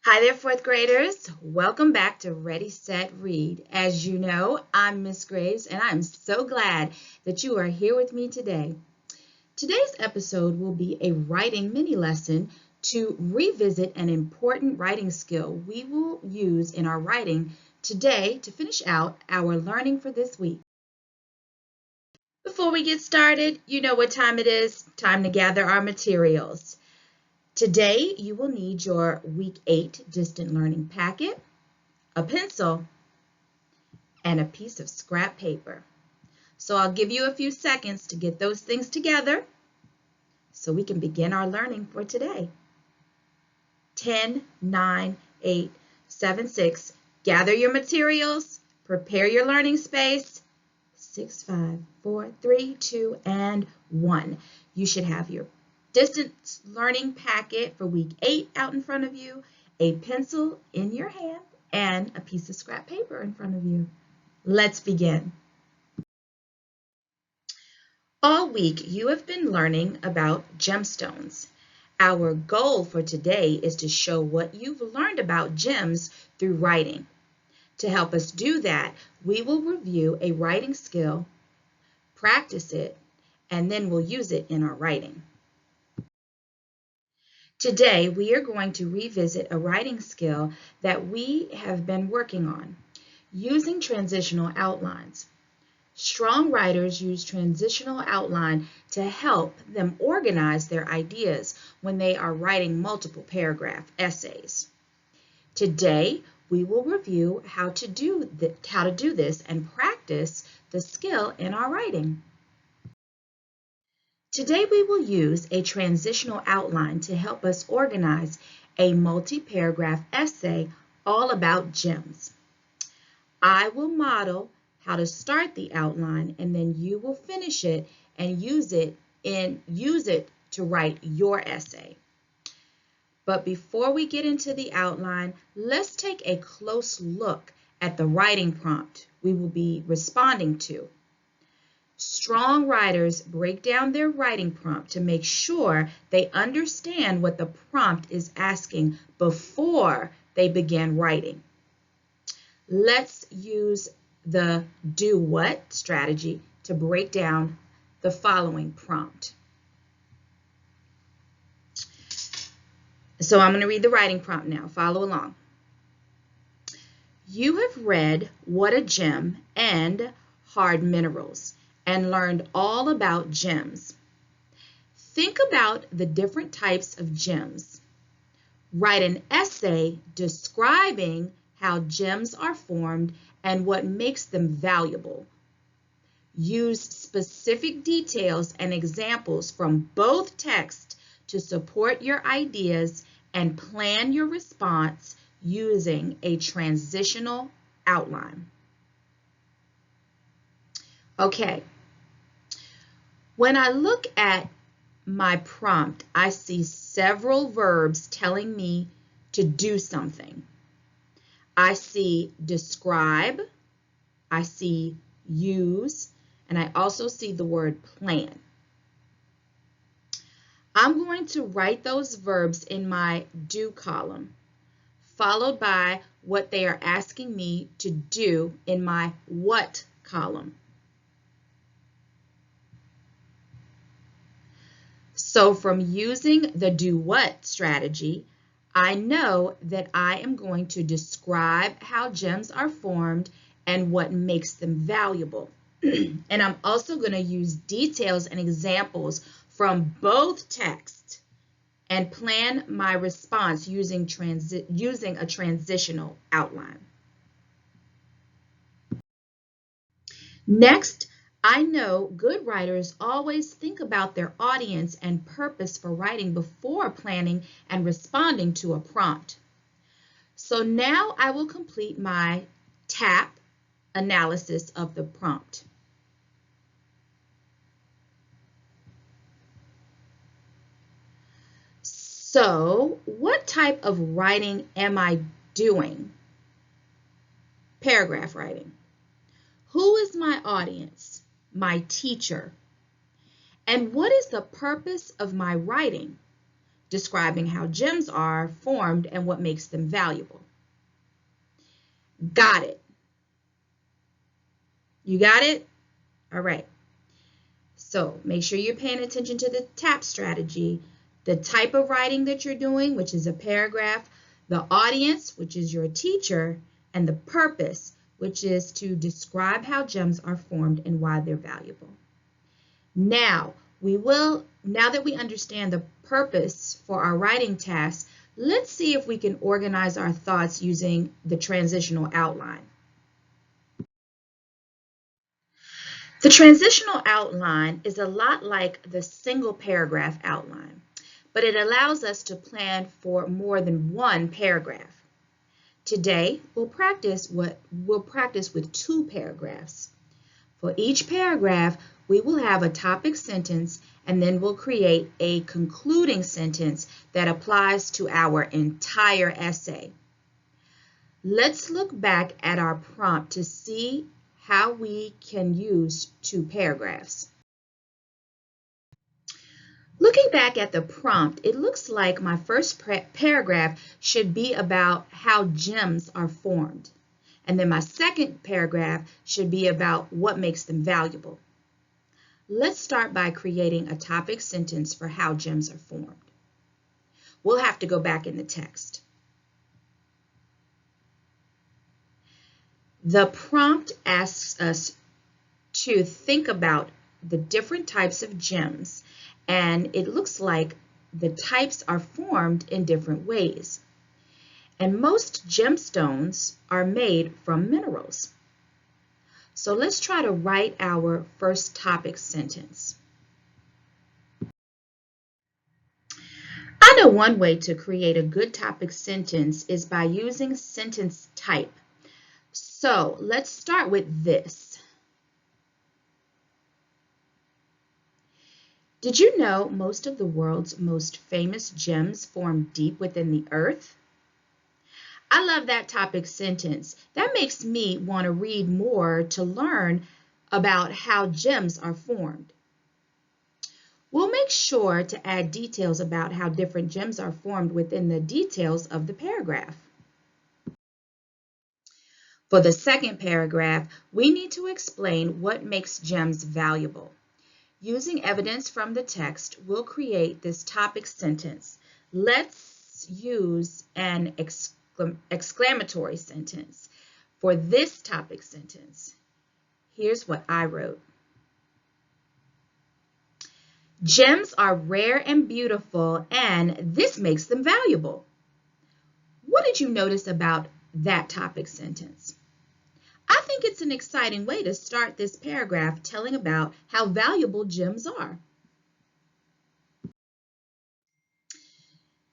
Hi there, fourth graders. Welcome back to Ready, Set, Read. As you know, I'm Miss Graves, and I'm so glad that you are here with me today. Today's episode will be a writing mini lesson to revisit an important writing skill we will use in our writing today to finish out our learning for this week. Before we get started, you know what time it is. Time to gather our materials. Today, you will need your Week 8 Distant Learning Packet, a pencil, and a piece of scrap paper. So I'll give you a few seconds to get those things together so we can begin our learning for today. 10, 9, 8, 7, 6. Gather your materials, prepare your learning space. 6, 5, 4, 3, 2, and 1. You should have your distance learning packet for week 8 out in front of you, a pencil in your hand, and a piece of scrap paper in front of you. Let's begin. All week you have been learning about gemstones. Our goal for today is to show what you've learned about gems through writing. To help us do that, we will review a writing skill, practice it, and then we'll use it in our writing. Today, we are going to revisit a writing skill that we have been working on, using transitional outlines. Strong writers use transitional outline to help them organize their ideas when they are writing multiple paragraph essays. Today, we will review how to do this and practice the skill in our writing. Today we will use a transitional outline to help us organize a multi-paragraph essay all about gems. I will model how to start the outline, and then you will finish it and use it to write your essay. But before we get into the outline, let's take a close look at the writing prompt we will be responding to. Strong writers break down their writing prompt to make sure they understand what the prompt is asking before they begin writing. Let's use the do what strategy to break down the following prompt. So I'm going to read the writing prompt now. Follow along. You have read What a Gem and Hard Minerals and learned all about gems. Think about the different types of gems. Write an essay describing how gems are formed and what makes them valuable. Use specific details and examples from both texts to support your ideas and plan your response using a transitional outline. Okay. When I look at my prompt, I see several verbs telling me to do something. I see describe, I see use, and I also see the word plan. I'm going to write those verbs in my do column, followed by what they are asking me to do in my what column. So from using the do what strategy, I know that I am going to describe how gems are formed and what makes them valuable. And I'm also going to use details and examples from both texts and plan my response using a transitional outline. Next, I know good writers always think about their audience and purpose for writing before planning and responding to a prompt. So now I will complete my TAP analysis of the prompt. So, what type of writing am I doing? Paragraph writing. Who is my audience? My teacher. And what is the purpose of my writing? describing how gems are formed and what makes them valuable. Got it? You got it? All right. So make sure you're paying attention to the TAP strategy, the type of writing that you're doing, which is a paragraph, the audience, which is your teacher, and the purpose, which is to describe how gems are formed and why they're valuable. Now that we understand the purpose for our writing task, let's see if we can organize our thoughts using the transitional outline. The transitional outline is a lot like the single paragraph outline, but it allows us to plan for more than one paragraph. Today, we'll practice with 2 paragraphs. For each paragraph, we will have a topic sentence, and then we'll create a concluding sentence that applies to our entire essay. Let's look back at our prompt to see how we can use 2 paragraphs. Looking back at the prompt, it looks like my first paragraph should be about how gems are formed. And then my second paragraph should be about what makes them valuable. Let's start by creating a topic sentence for how gems are formed. We'll have to go back in the text. The prompt asks us to think about the different types of gems, and it looks like the types are formed in different ways. And most gemstones are made from minerals. So let's try to write our first topic sentence. I know one way to create a good topic sentence is by using sentence type. So let's start with this. Did you know most of the world's most famous gems form deep within the earth? I love that topic sentence. That makes me want to read more to learn about how gems are formed. We'll make sure to add details about how different gems are formed within the details of the paragraph. For the second paragraph, we need to explain what makes gems valuable. Using evidence from the text, we'll create this topic sentence. Let's use an exclamatory sentence for this topic sentence. Here's what I wrote. Gems are rare and beautiful, and this makes them valuable. What did you notice about that topic sentence? I think it's an exciting way to start this paragraph telling about how valuable gems are.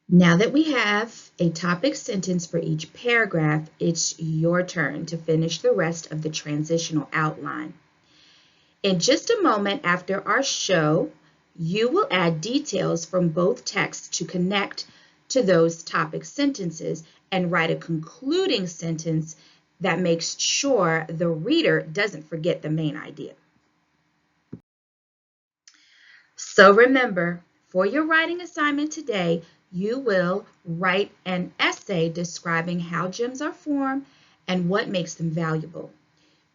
Now that we have a topic sentence for each paragraph, it's your turn to finish the rest of the transitional outline. In just a moment after our show, you will add details from both texts to connect to those topic sentences and write a concluding sentence that makes sure the reader doesn't forget the main idea. So remember, for your writing assignment today, you will write an essay describing how gems are formed and what makes them valuable.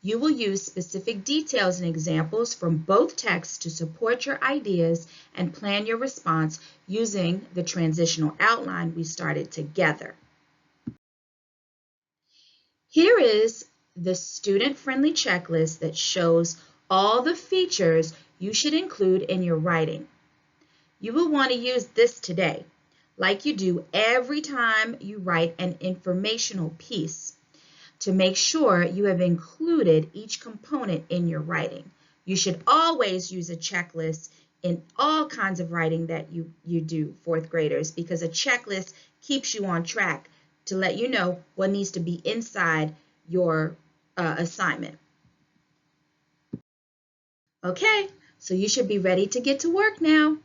You will use specific details and examples from both texts to support your ideas and plan your response using the transitional outline we started together. Here is the student-friendly checklist that shows all the features you should include in your writing. You will want to use this today, like you do every time you write an informational piece, to make sure you have included each component in your writing. You should always use a checklist in all kinds of writing that you do, fourth graders, because a checklist keeps you on track to let you know what needs to be inside your assignment. Okay, so you should be ready to get to work now.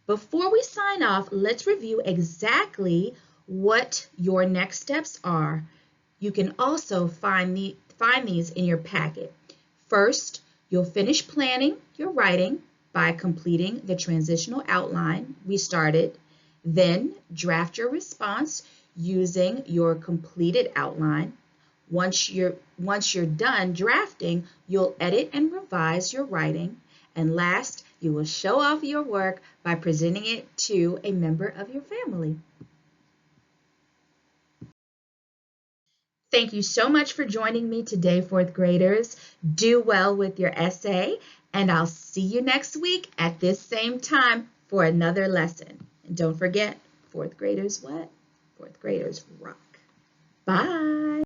Before we sign off, let's review exactly what your next steps are. You can also find these in your packet. First, you'll finish planning your writing by completing the transitional outline we started. Then draft your response using your completed outline. Once you're done drafting, you'll edit and revise your writing. And last, you will show off your work by presenting it to a member of your family. Thank you so much for joining me today, fourth graders. Do well with your essay, and I'll see you next week at this same time for another lesson. And don't forget, fourth graders what? Fourth graders rock. Bye.